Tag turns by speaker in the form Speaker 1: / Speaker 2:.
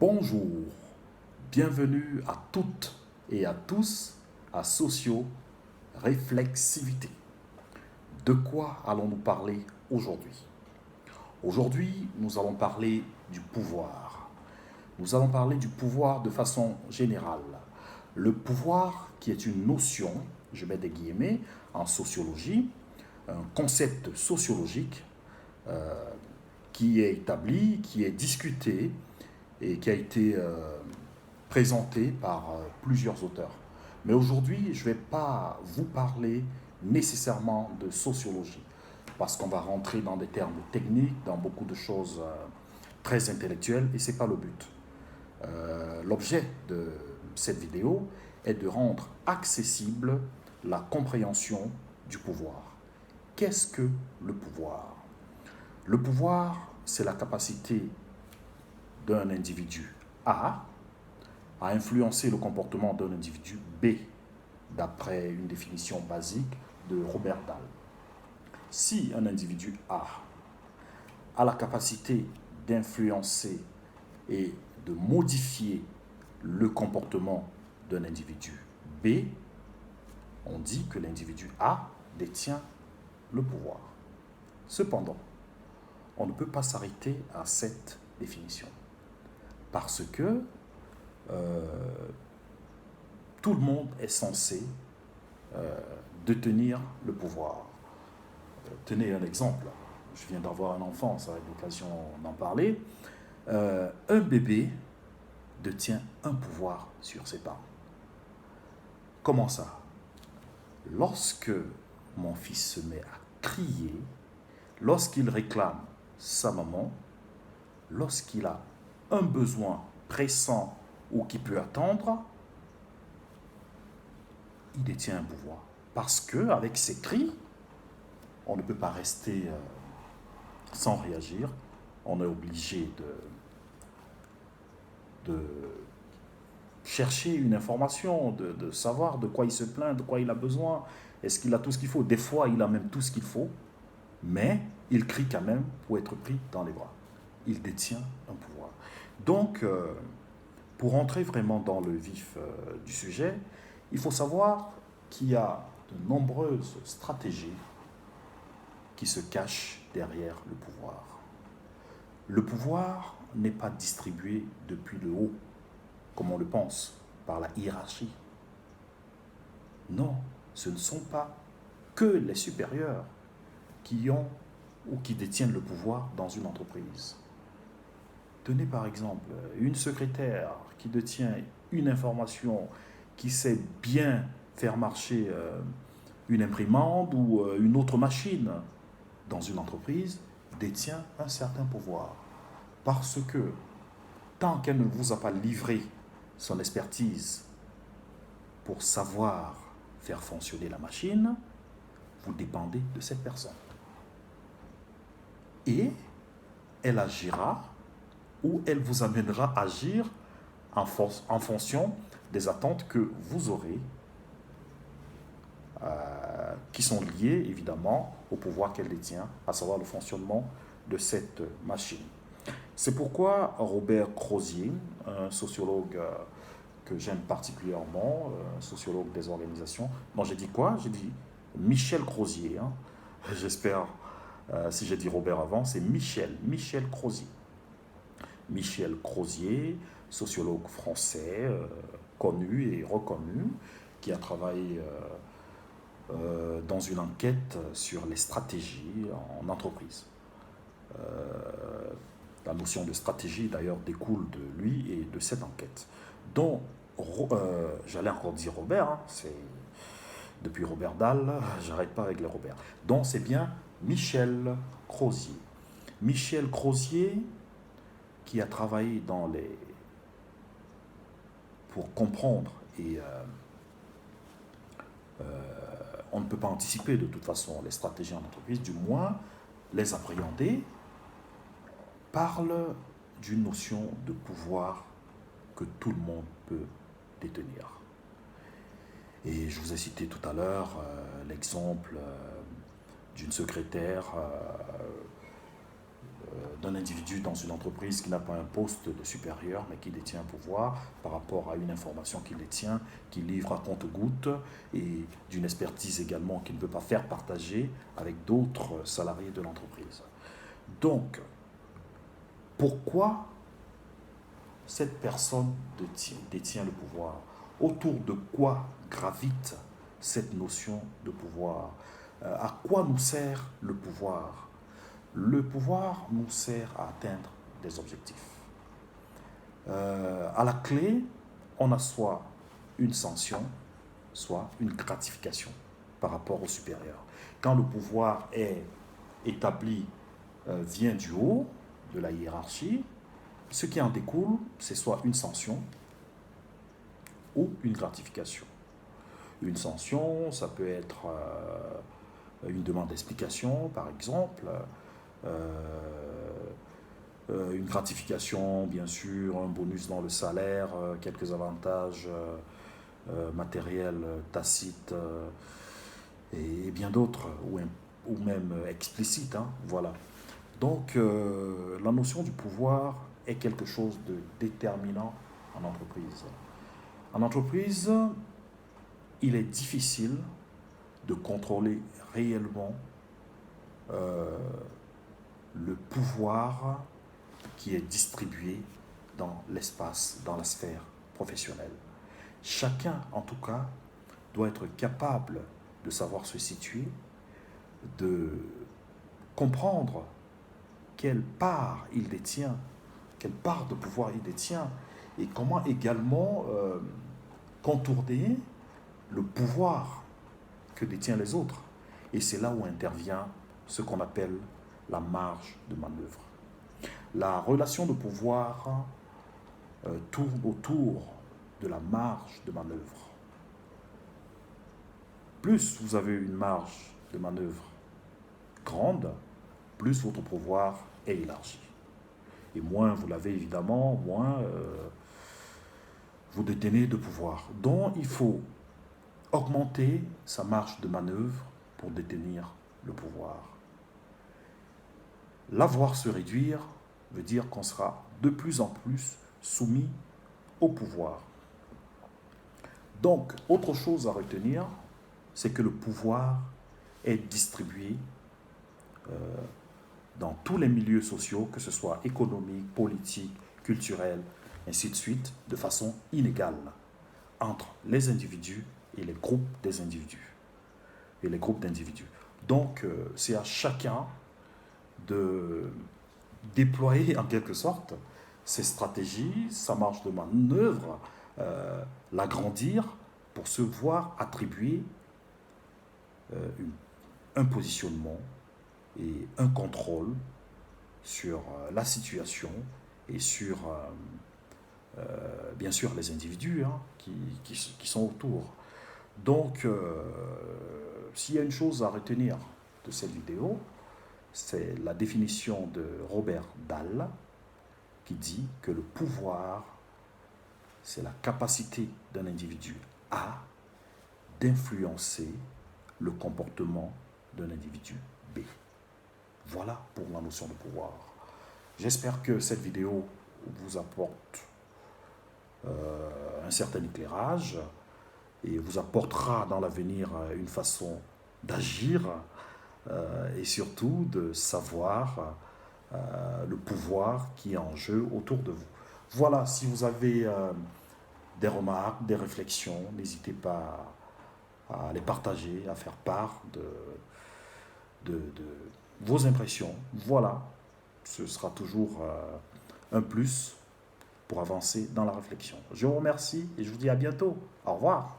Speaker 1: Bonjour, bienvenue à toutes et à tous à Socio-Réflexivité. De quoi allons-nous parler aujourd'hui? Aujourd'hui, nous allons parler du pouvoir. Nous allons parler du pouvoir de façon générale. Le pouvoir qui est une notion, je mets des guillemets, en sociologie, un concept sociologique qui est établi, qui est discuté et qui a été présenté par plusieurs auteurs. Mais aujourd'hui, je ne vais pas vous parler nécessairement de sociologie, parce qu'on va rentrer dans des termes techniques, dans beaucoup de choses très intellectuelles, et ce n'est pas le but. L'objet de cette vidéo est de rendre accessible la compréhension du pouvoir. Qu'est-ce que le pouvoir? Le pouvoir, c'est la capacité d'un individu A à influencer le comportement d'un individu B, d'après une définition basique de Robert Dahl. Si un individu a la capacité d'influencer et de modifier le comportement d'un individu B, on dit que l'individu A détient le pouvoir. Cependant, on ne peut pas s'arrêter à cette définition, parce que tout le monde est censé détenir le pouvoir. Tenez un exemple. Je viens d'avoir un enfant, ça va être l'occasion d'en parler. Un bébé détient un pouvoir sur ses parents. Comment ça? Lorsque mon fils se met à crier, lorsqu'il réclame sa maman, lorsqu'il a un besoin pressant ou qui peut attendre, il détient un pouvoir. Parce qu'avec ses cris, on ne peut pas rester sans réagir. On est obligé de chercher une information, de savoir de quoi il se plaint, de quoi il a besoin. Est-ce qu'il a tout ce qu'il faut? Des fois, il a même tout ce qu'il faut, mais il crie quand même pour être pris dans les bras. Il détient un pouvoir. Donc, pour entrer vraiment dans le vif du sujet, il faut savoir qu'il y a de nombreuses stratégies qui se cachent derrière le pouvoir. Le pouvoir n'est pas distribué depuis le haut, comme on le pense, par la hiérarchie. Non, ce ne sont pas que les supérieurs qui ont ou qui détiennent le pouvoir dans une entreprise. Tenez par exemple une secrétaire qui détient une information, qui sait bien faire marcher une imprimante ou une autre machine dans une entreprise, détient un certain pouvoir. Parce que tant qu'elle ne vous a pas livré son expertise pour savoir faire fonctionner la machine, vous dépendez de cette personne. Et elle agira ou elle vous amènera à agir en fonction des attentes que vous aurez, qui sont liées évidemment au pouvoir qu'elle détient, à savoir le fonctionnement de cette machine. C'est pourquoi Robert Crozier, un sociologue que j'aime particulièrement, sociologue des organisations, non j'ai dit quoi? J'ai dit Michel Crozier, hein. J'espère, si j'ai dit Robert avant, c'est Michel Crozier. Michel Crozier, sociologue français, connu et reconnu, qui a travaillé dans une enquête sur les stratégies en entreprise. La notion de stratégie d'ailleurs découle de lui et de cette enquête. Donc, j'allais encore dire Robert, hein, c'est depuis Robert Dahl, j'arrête pas avec les Robert. Donc c'est bien Michel Crozier. Michel Crozier qui a travaillé pour comprendre et on ne peut pas anticiper de toute façon les stratégies en entreprise, du moins les appréhender, parle d'une notion de pouvoir que tout le monde peut détenir. Et je vous ai cité tout à l'heure d'une secrétaire d'un individu dans une entreprise qui n'a pas un poste de supérieur, mais qui détient un pouvoir par rapport à une information qu'il détient, qu'il livre à compte-gouttes, et d'une expertise également qu'il ne peut pas faire partager avec d'autres salariés de l'entreprise. Donc, pourquoi cette personne détient le pouvoir? Autour de quoi gravite cette notion de pouvoir? À quoi nous sert le pouvoir? Le pouvoir nous sert à atteindre des objectifs. À la clé, on a soit une sanction, soit une gratification par rapport au supérieur. Quand le pouvoir est établi, vient du haut, de la hiérarchie, ce qui en découle, c'est soit une sanction ou une gratification. Une sanction, ça peut être une demande d'explication, par exemple, une gratification, bien sûr, un bonus dans le salaire, quelques avantages matériels tacites et bien d'autres, ou même explicites. Hein, voilà. Donc, la notion du pouvoir est quelque chose de déterminant en entreprise. En entreprise, il est difficile de contrôler réellement le pouvoir qui est distribué dans l'espace, dans la sphère professionnelle. Chacun, en tout cas, doit être capable de savoir se situer, de comprendre quelle part il détient, quelle part de pouvoir il détient, et comment également contourner le pouvoir que détiennent les autres. Et c'est là où intervient ce qu'on appelle la marge de manœuvre. La relation de pouvoir tourne autour de la marge de manœuvre. Plus vous avez une marge de manœuvre grande, plus votre pouvoir est élargi. Et moins vous l'avez évidemment, moins vous détenez de pouvoir. Donc il faut augmenter sa marge de manœuvre pour détenir le pouvoir. L'avoir se réduire veut dire qu'on sera de plus en plus soumis au pouvoir. Donc, autre chose à retenir, c'est que le pouvoir est distribué dans tous les milieux sociaux, que ce soit économique, politique, culturel, ainsi de suite, de façon inégale entre les individus et les groupes des individus. Et les groupes d'individus. Donc, c'est à chacun de déployer en quelque sorte ses stratégies, sa marge de manœuvre, l'agrandir pour se voir attribuer un positionnement et un contrôle sur la situation et sur, bien sûr, les individus hein, qui sont autour. Donc, s'il y a une chose à retenir de cette vidéo, c'est la définition de Robert Dahl qui dit que le pouvoir, c'est la capacité d'un individu A d'influencer le comportement d'un individu B. Voilà pour la notion de pouvoir. J'espère que cette vidéo vous apporte un certain éclairage et vous apportera dans l'avenir une façon d'agir et surtout de savoir le pouvoir qui est en jeu autour de vous. Voilà, si vous avez des remarques, des réflexions, n'hésitez pas à les partager, à faire part de vos impressions. Voilà, ce sera toujours un plus pour avancer dans la réflexion. Je vous remercie et je vous dis à bientôt. Au revoir.